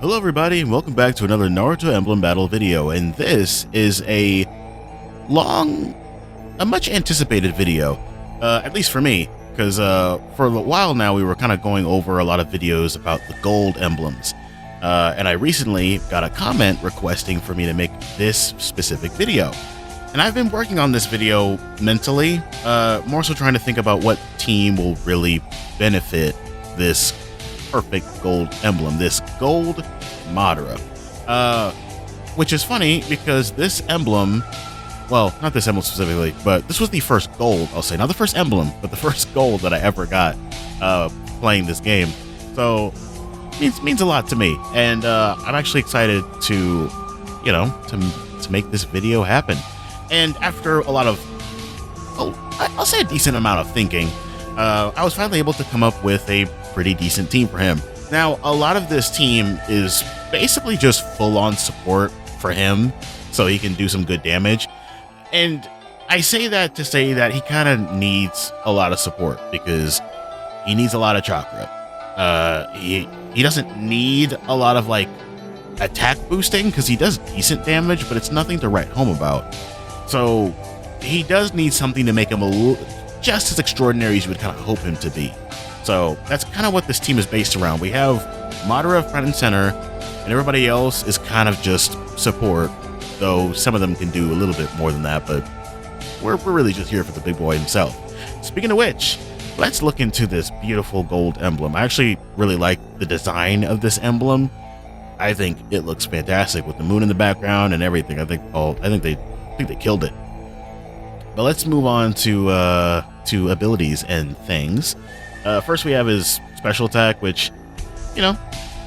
Hello everybody and welcome back to another Naruto Emblem battle video, and this is a much anticipated video, at least for me, because for a while now we were kind of going over a lot of videos about the gold emblems, and I recently got a comment requesting for me to make this specific video. And I've been working on this video mentally, more so trying to think about what team will really benefit this perfect gold emblem, this gold Madara. Which is funny because this emblem, well, not this emblem specifically, but this was the first gold, I'll say. Not the first emblem, but the first gold that I ever got playing this game. So it means a lot to me. And I'm actually excited to, to make this video happen. And after a lot of, I'll say a decent amount of thinking, I was finally able to come up with a pretty decent team for him. Now, a lot of this team is basically just full-on support for him, so he can do some good damage. And I say that to say that he kind of needs a lot of support, because he needs a lot of chakra. He doesn't need a lot of, like, attack boosting, because he does decent damage, but it's nothing to write home about. So he does need something to make him just as extraordinary as you would kind of hope him to be. So that's kind of what this team is based around. We have Madara front and center, and everybody else is kind of just support, though some of them can do a little bit more than that, but we're really just here for the big boy himself. Speaking of which, let's look into this beautiful gold emblem. I actually really like the design of this emblem. I think it looks fantastic with the moon in the background and everything. I think they killed it. But let's move on to abilities and things. First we have his special attack, which,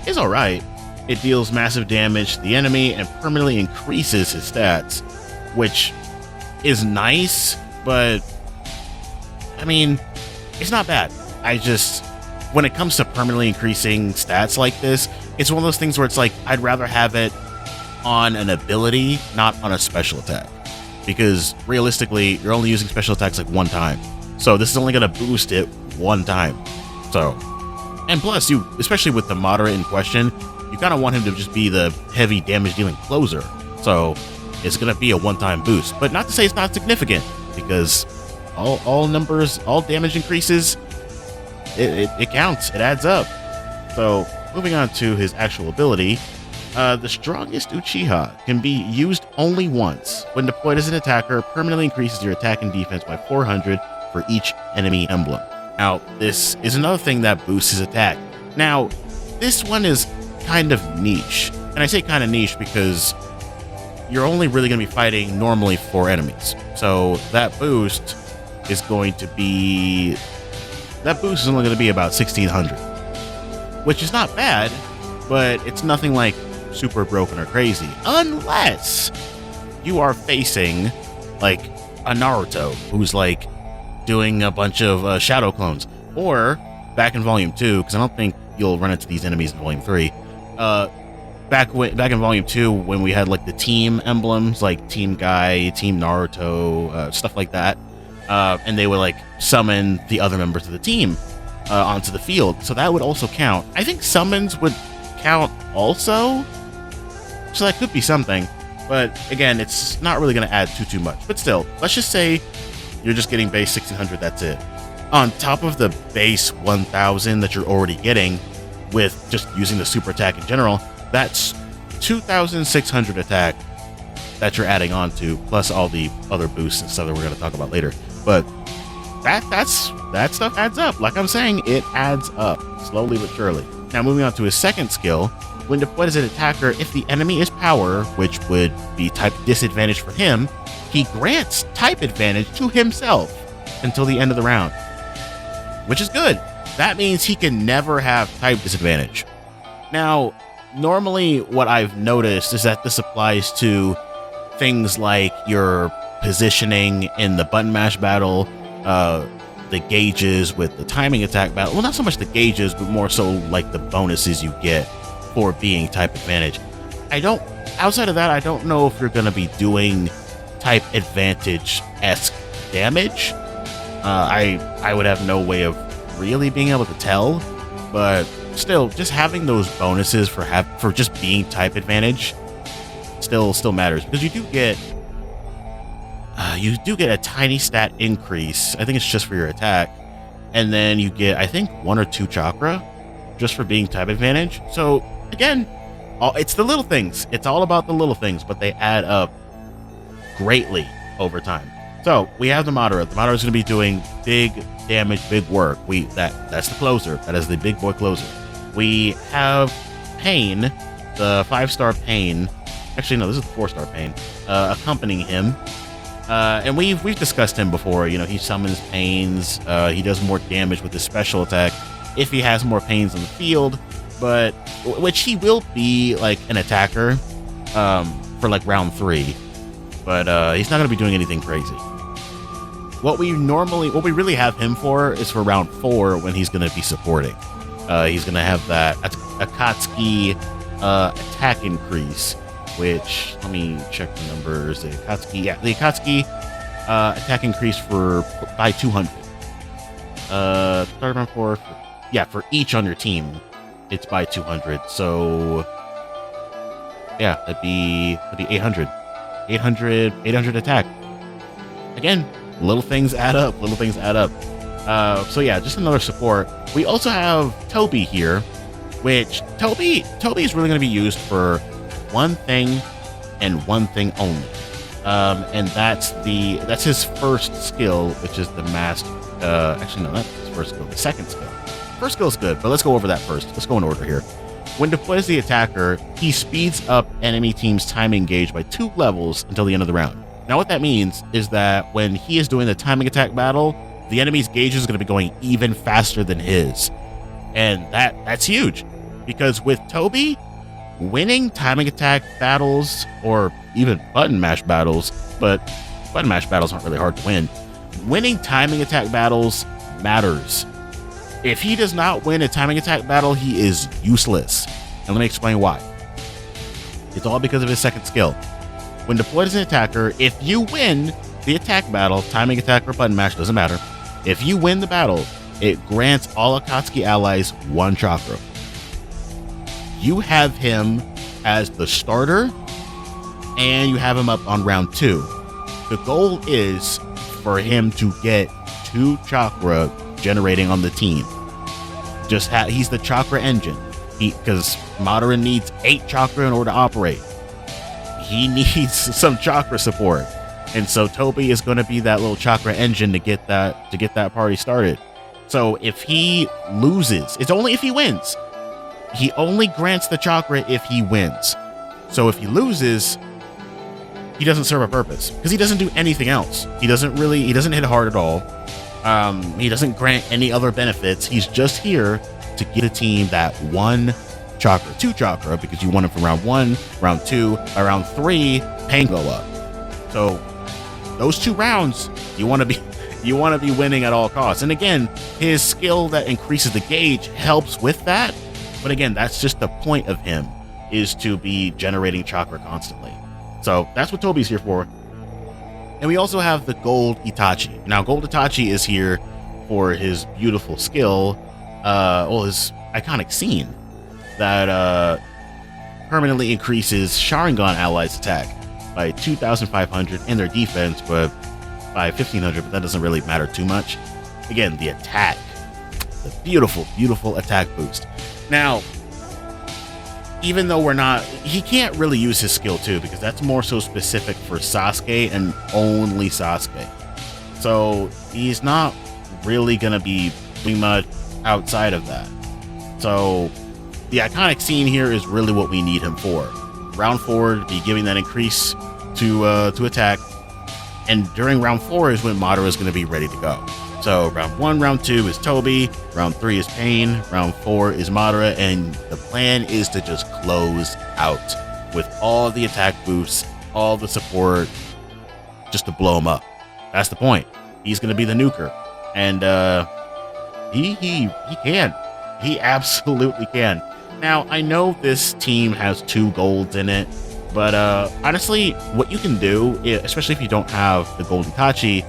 is alright. It deals massive damage to the enemy and permanently increases his stats, which is nice, but, I mean, it's not bad. When it comes to permanently increasing stats like this, it's one of those things where it's like, I'd rather have it on an ability, not on a special attack. Because realistically, you're only using special attacks like one time. So this is only going to boost it one time. So, and plus, especially with the Madara in question, you kind of want him to just be the heavy damage dealing closer. So it's going to be a one-time boost. But not to say it's not significant, because all damage increases, it counts, it adds up. So moving on to his actual ability. The strongest Uchiha can be used only once. When deployed as an attacker, permanently increases your attack and defense by 400 for each enemy emblem. Now, this is another thing that boosts his attack. Now, this one is kind of niche. And I say kind of niche because you're only really going to be fighting normally 4 enemies. So that boost is only going to be about 1,600. Which is not bad, but it's nothing like super broken or crazy, unless you are facing like a Naruto who's like doing a bunch of shadow clones, or back in volume 2, because I don't think you'll run into these enemies in volume 3. Back in volume 2, when we had like the team emblems, like Team Guy, Team Naruto, stuff like that, and they would like summon the other members of the team onto the field, so that would also count. I think summons would count also, so that could be something, but again, it's not really going to add too much. But still, let's just say you're just getting base 1,600, that's it. On top of the base 1,000 that you're already getting with just using the super attack in general, that's 2,600 attack that you're adding on to, plus all the other boosts and stuff that we're going to talk about later. But that stuff adds up. Like I'm saying, it adds up, slowly but surely. Now moving on to his second skill. When deployed as an attacker, if the enemy is power, which would be type disadvantage for him, he grants type advantage to himself until the end of the round, which is good. That means he can never have type disadvantage. Now, normally what I've noticed is that this applies to things like your positioning in the button mash battle, the gauges with the timing attack battle. Well, not so much the gauges, but more so like the bonuses you get for being type advantage. Outside of that, I don't know if you're going to be doing type advantage-esque damage. I would have no way of really being able to tell, but still, just having those bonuses for just being type advantage still matters, because you do get a tiny stat increase. I think it's just for your attack, and then you get, I think, 1 or 2 chakra just for being type advantage. So again, it's the little things. It's all about the little things, but they add up greatly over time. So we have the Madara. The Madara is going to be doing big damage, big work. That's the closer. That is the big boy closer. We have Pain, the 5-star Pain. Actually, no, this is the 4-star Pain. Accompanying him. And we've discussed him before. You know, he summons Pains. He does more damage with his special attack if he has more Pains on the field, but which he will be like an attacker for like round 3, but he's not going to be doing anything crazy. What we really have him for is for round 4, when he's going to be supporting. He's going to have that Akatsuki attack increase, which, let me check the numbers. The Akatsuki attack increase by 200. Start round 4. For each on your team, it's by 200. So yeah, that'd be 800. 800 attack. Again, little things add up. So yeah, just another support. We also have Toby here, which Toby is really going to be used for one thing and one thing only, and that's his first skill, which is the master. Actually, no, not his first skill. The second skill. First skill is good, but let's go over that first. Let's go in order here. When deployed as the attacker, he speeds up enemy team's time engaged by 2 levels until the end of the round. Now, what that means is that when he is doing the timing attack battle, the enemy's gauge is going to be going even faster than his, and that's huge, because with Toby, winning timing attack battles, or even button mash battles, but button mash battles aren't really hard to win. Winning timing attack battles matters. If he does not win a timing attack battle, he is useless. And let me explain why. It's all because of his second skill. When deployed as an attacker, if you win the attack battle, timing attack or button mash, doesn't matter. If you win the battle, it grants all Akatsuki allies 1 chakra. You have him as the starter, and you have him up on round 2. The goal is for him to get 2 chakra generating on the team. He's the chakra engine, because Madara needs 8 chakra in order to operate. He needs some chakra support, and so Toby is going to be that little chakra engine to get that party started. So if he loses, it's only if he wins. He only grants the chakra if he wins. So if he loses, he doesn't serve a purpose, because he doesn't do anything else. He doesn't hit hard at all. He doesn't grant any other benefits. He's just here to get a team that 1 chakra, 2 chakra, because you want him from round 1, round 2, by round 3, pain go up. So those 2 rounds, you want to be winning at all costs. And again, his skill that increases the gauge helps with that. But again, that's just the point of him, is to be generating chakra constantly. So that's what Toby's here for. And we also have the Gold Itachi. Now, Gold Itachi is here for his beautiful skill, his iconic scene that permanently increases Sharingan allies' attack by 2,500 and their defense, but by 1,500, but that doesn't really matter too much. Again, the attack, the beautiful, beautiful attack boost. Now, even though he can't really use his skill 2, because that's more so specific for Sasuke and only Sasuke. So he's not really going to be doing much outside of that. So the iconic scene here is really what we need him for. Round 4 to be giving that increase to attack. And during round 4 is when Madara is going to be ready to go. So round 1, round 2 is Toby, round 3 is Pain, round 4 is Madara, and the plan is to just close out with all the attack boosts, all the support, just to blow him up. That's the point. He's going to be the nuker, and he can. He absolutely can. Now, I know this team has 2 golds in it, but honestly, what you can do, especially if you don't have the Gold Itachi,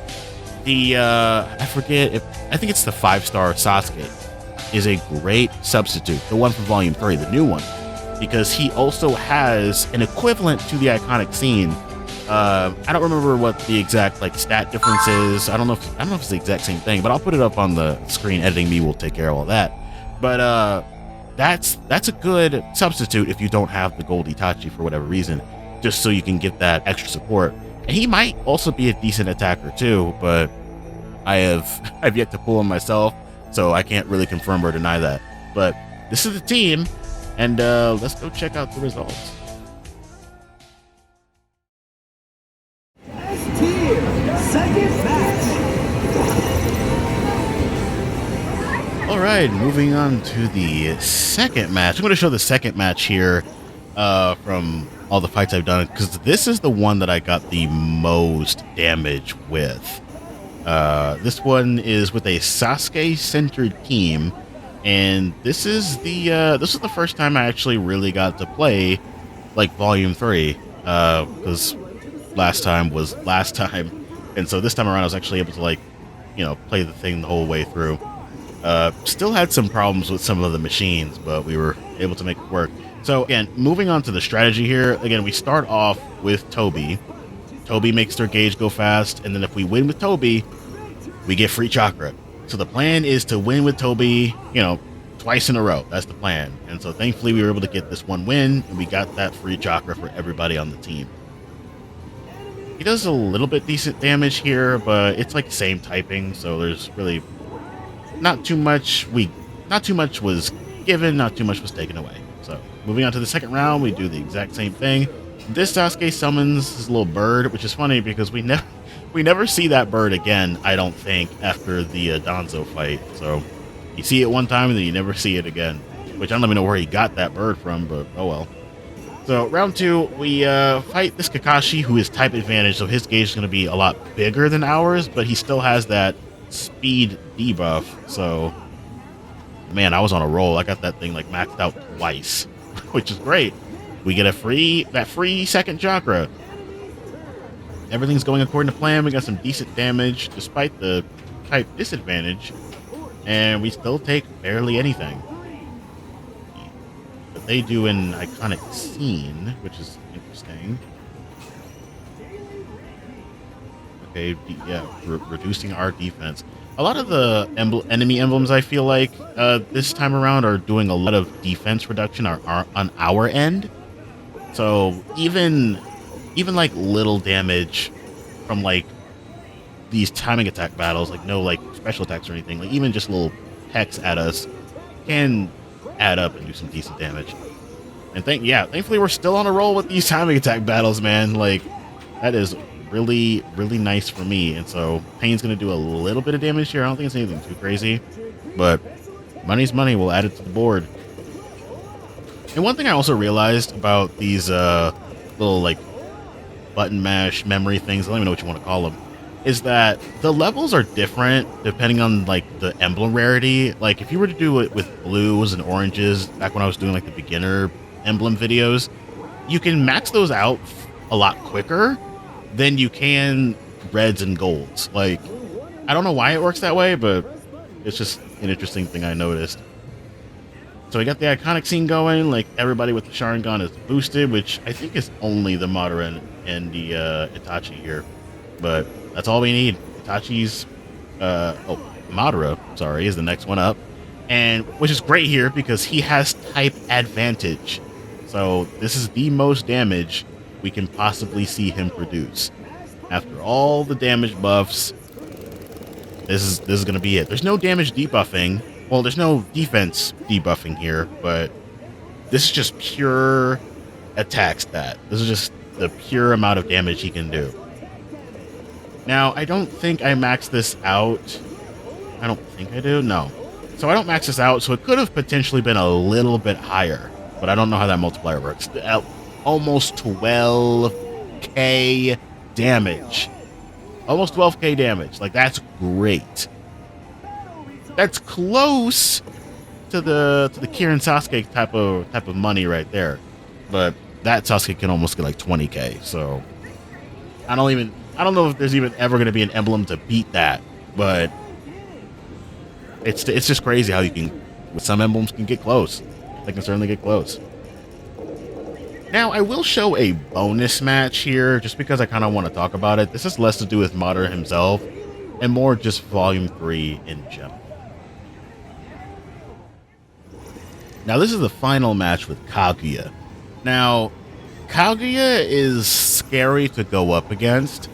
I think it's the 5-star Sasuke. is a great substitute, the one from Volume 3, the new one, because he also has an equivalent to the iconic scene. I don't remember what the exact like stat difference is. I don't know if it's the exact same thing, but I'll put it up on the screen. Editing me will take care of all that. But that's a good substitute if you don't have the gold Itachi for whatever reason, just so you can get that extra support. And he might also be a decent attacker too, but I've yet to pull him myself, so I can't really confirm or deny that. But this is the team, and let's go check out the results. All right, moving on to the second match. I'm going to show the second match here from all the fights I've done, because this is the one that I got the most damage with. This one is with a Sasuke-centered team, and this is the first time I actually really got to play like Volume 3, because last time was last time, and so this time around I was actually able to, like, you know, play the thing the whole way through. Still had some problems with some of the machines, but we were able to make it work. So again, moving on to the strategy here, again, we start off with Toby. Toby makes their gauge go fast, and then if we win with Toby, we get free chakra. So the plan is to win with Toby, you know, twice in a row. That's the plan. And so thankfully we were able to get this one win, and we got that free chakra for everybody on the team. He does a little bit decent damage here, but it's like same typing, so there's really not too much was given, not too much was taken away. So moving on to the second round, we do the exact same thing. This Sasuke summons his little bird, which is funny because we never see that bird again, I don't think, after the Danzo fight. So you see it one time and then you never see it again, which I don't even know where he got that bird from, but oh well. So round 2, we fight this Kakashi, who is type advantage, so his gauge is going to be a lot bigger than ours, but he still has that speed debuff. So man, I was on a roll. I got that thing like maxed out twice, which is great. We get that free second chakra. Everything's going according to plan. We got some decent damage despite the type disadvantage, and we still take barely anything. But they do an iconic scene, which is interesting. Okay, yeah, reducing our defense. A lot of the enemy emblems, I feel like, this time around are doing a lot of defense reduction on our end. So even like little damage from like these timing attack battles, like no like special attacks or anything, like even just little hacks at us can add up and do some decent damage. And thankfully we're still on a roll with these timing attack battles, man. Like that is really, really nice for me. And so Pain's going to do a little bit of damage here. I don't think it's anything too crazy, but money's money. We'll add it to the board. And one thing I also realized about these little like button mash memory things, I don't even know what you want to call them, is that the levels are different depending on like the emblem rarity. Like if you were to do it with blues and oranges, back when I was doing like the beginner emblem videos, you can max those out a lot quicker than you can reds and golds. Like, I don't know why it works that way, but it's just an interesting thing I noticed. So we got the iconic scene going, like everybody with the Sharingan is boosted, which I think is only the Madara and the Itachi here. But that's all we need. Itachi's, Madara, sorry, is the next one up. And which is great here because he has type advantage. So this is the most damage we can possibly see him produce. After all the damage buffs, this is going to be it. There's no damage debuffing. Well, there's no defense debuffing here, but this is just pure attack stat. This is just the pure amount of damage he can do. Now, I don't think I maxed this out. I don't think I do. No. So I don't max this out, so it could have potentially been a little bit higher, but I don't know how that multiplier works. Almost 12k damage. Almost 12k damage. Like, that's great. That's close to the Kirin Sasuke type of money right there. But that Sasuke can almost get like 20k. So I don't know if there's even ever going to be an emblem to beat that, but it's just crazy how you can Some emblems can get close. They can certainly get close. Now, I will show a bonus match here, just because I kind of want to talk about it. This has less to do with Madara himself, and more just Volume 3 in general. Now, this is the final match with Kaguya. Now, Kaguya is scary to go up against,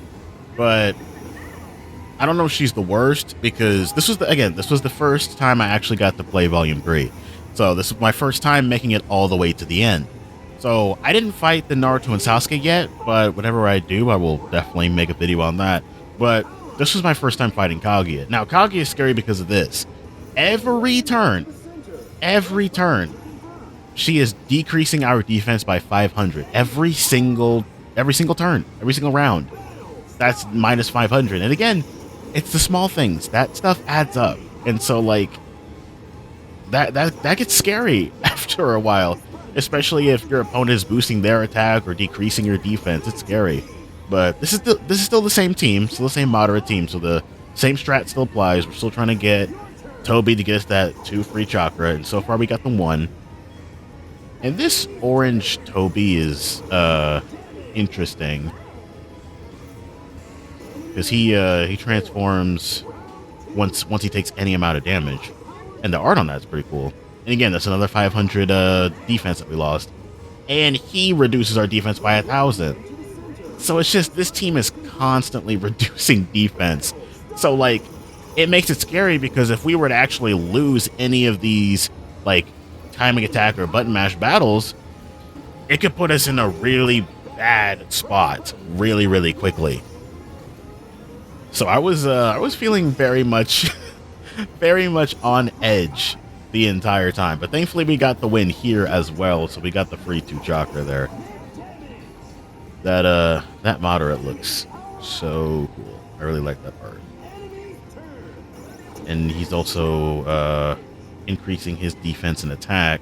but I don't know if she's the worst, because this was the first time I actually got to play Volume 3. So this is my first time making it all the way to the end. So I didn't fight the Naruto and Sasuke yet, but whenever I do, I will definitely make a video on that. But this was my first time fighting Kaguya. Now, Kaguya is scary because of this. Every turn, she is decreasing our defense by 500. Every single turn, every single round. That's minus 500. And again, it's the small things. That stuff adds up. And so, like, that gets scary after a while. Especially if your opponent is boosting their attack or decreasing your defense. It's scary. But this is still the same team, still the same Madara team, so the same strat still applies. We're still trying to get Toby to get us that 2 free chakra, and so far we got the 1. And this orange Toby is interesting, because he transforms once he takes any amount of damage, and the art on that is pretty cool. And again, that's another 500 defense that we lost. And he reduces our defense by 1,000. So it's just, this team is constantly reducing defense. So, like, it makes it scary, because if we were to actually lose any of these, like, timing attack or button mash battles, it could put us in a really bad spot really, really quickly. So I was feeling very much, very much on edge the entire time, but thankfully we got the win here as well, so we got the free 2 chakra there. That Madara looks so cool. I really like that part. And he's also increasing his defense and attack.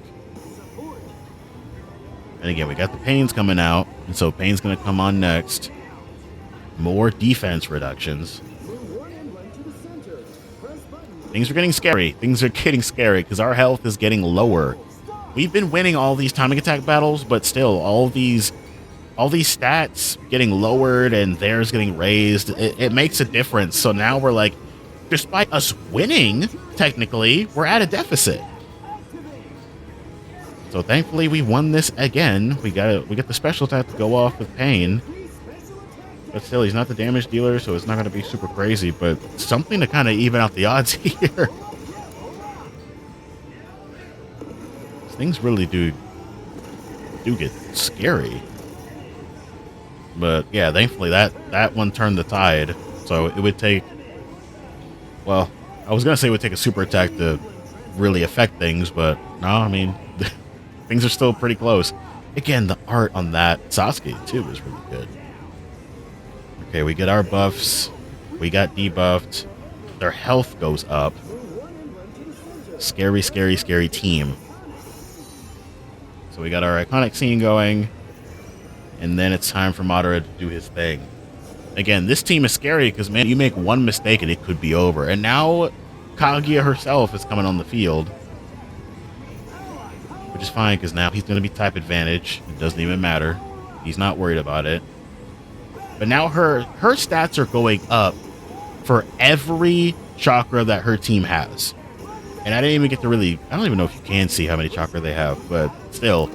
And again, we got the Pains coming out, and so Pain's gonna come on next. More defense reductions. Things are getting scary. Things are getting scary because our health is getting lower. We've been winning all these timing attack battles, but still, all these stats getting lowered and theirs getting raised, it makes a difference. So now we're like, despite us winning, technically, we're at a deficit. So thankfully, we won this again. We got the special attack to go off with Pain. But still, he's not the damage dealer, so it's not going to be super crazy, but something to kind of even out the odds here. Things really do get scary. But yeah, thankfully that one turned the tide. So it would take, well, I was going to say it would take a super attack to really affect things, but no, I mean, things are still pretty close. Again, the art on that Sasuke, too, is really good. Okay, we get our buffs. We got debuffed. Their health goes up. Scary, scary, scary team. So we got our iconic scene going. And then it's time for Madara to do his thing. Again, this team is scary because, man, you make one mistake and it could be over. And now Kaguya herself is coming on the field. Which is fine because now he's going to be type advantage. It doesn't even matter. He's not worried about it. But now her stats are going up for every chakra that her team has. And I didn't even get to I don't even know if you can see how many chakra they have, but still.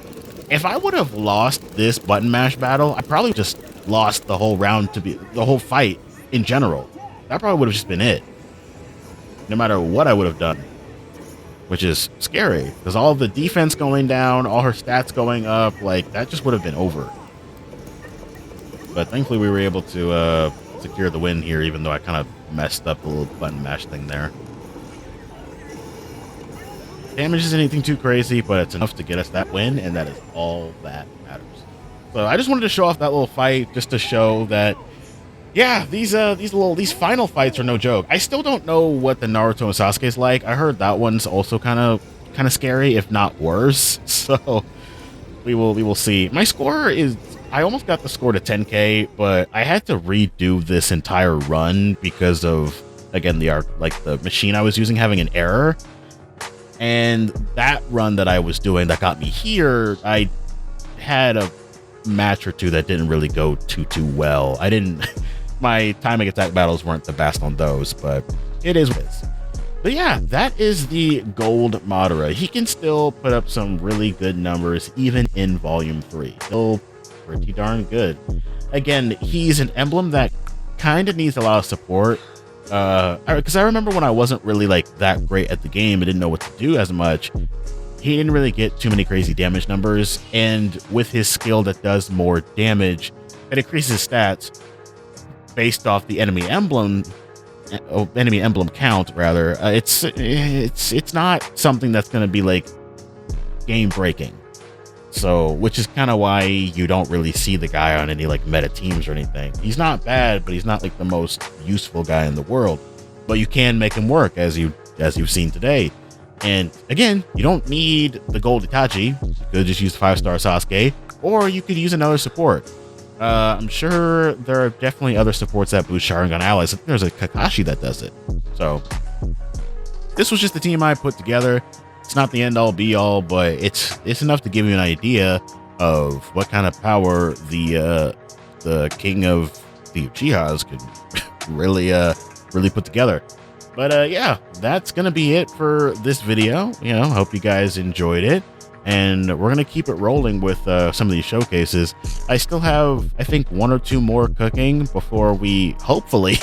If I would have lost this button mash battle, I probably just lost the whole round, the whole fight in general. That probably would have just been it. No matter what I would have done. Which is scary, because all of the defense going down, all her stats going up, like, that just would have been over. But thankfully we were able to secure the win here, even though I kind of messed up the little button mash thing there. Damage isn't anything too crazy, but it's enough to get us that win, and that is all that matters. So I just wanted to show off that little fight, just to show that, yeah, these final fights are no joke. I still don't know what the Naruto and Sasuke is like. I heard that one's also kind of scary, if not worse. So we will see. My score is, I almost got the score to 10K, but I had to redo this entire run because of, again, the machine I was using having an error. And that run that I was doing that got me here, I had a match or two that didn't really go too well. I didn't my timing attack battles weren't the best on those, but it is what it is. But yeah, that is the gold Madara. He can still put up some really good numbers even in volume 3. Still pretty darn good. Again, he's an emblem that kind of needs a lot of support. Because I remember when I wasn't really like that great at the game, I didn't know what to do as much. He didn't really get too many crazy damage numbers, and with his skill that does more damage, it increases stats based off the enemy emblem count rather. It's not something that's going to be like game breaking. So, which is kind of why you don't really see the guy on any like meta teams or anything. He's not bad, but he's not like the most useful guy in the world. But you can make him work, as you've seen today. And again, you don't need the gold Itachi. You could just use the 5-star Sasuke, or you could use another support. I'm sure there are definitely other supports that boost Sharingan allies. I think there's a Kakashi that does it. So this was just the team I put together. It's not the end all be all, but it's enough to give you an idea of what kind of power the king of the Uchihas could really put together. But yeah, that's gonna be it for this video. Hope you guys enjoyed it, and we're gonna keep it rolling with some of these showcases. I still have, I think, 1 or 2 more cooking before we hopefully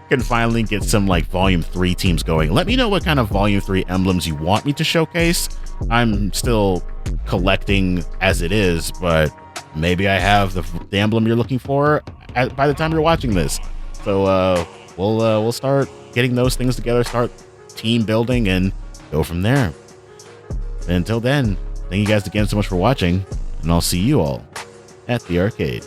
can finally get some like volume 3 teams going. Let me know what kind of volume 3 emblems you want me to showcase. I'm still collecting as it is, but maybe I have the emblem you're looking for by the time you're watching this. So we'll start getting those things together, start team building, and go from there. And until then, thank you guys again so much for watching, and I'll see you all at the arcade.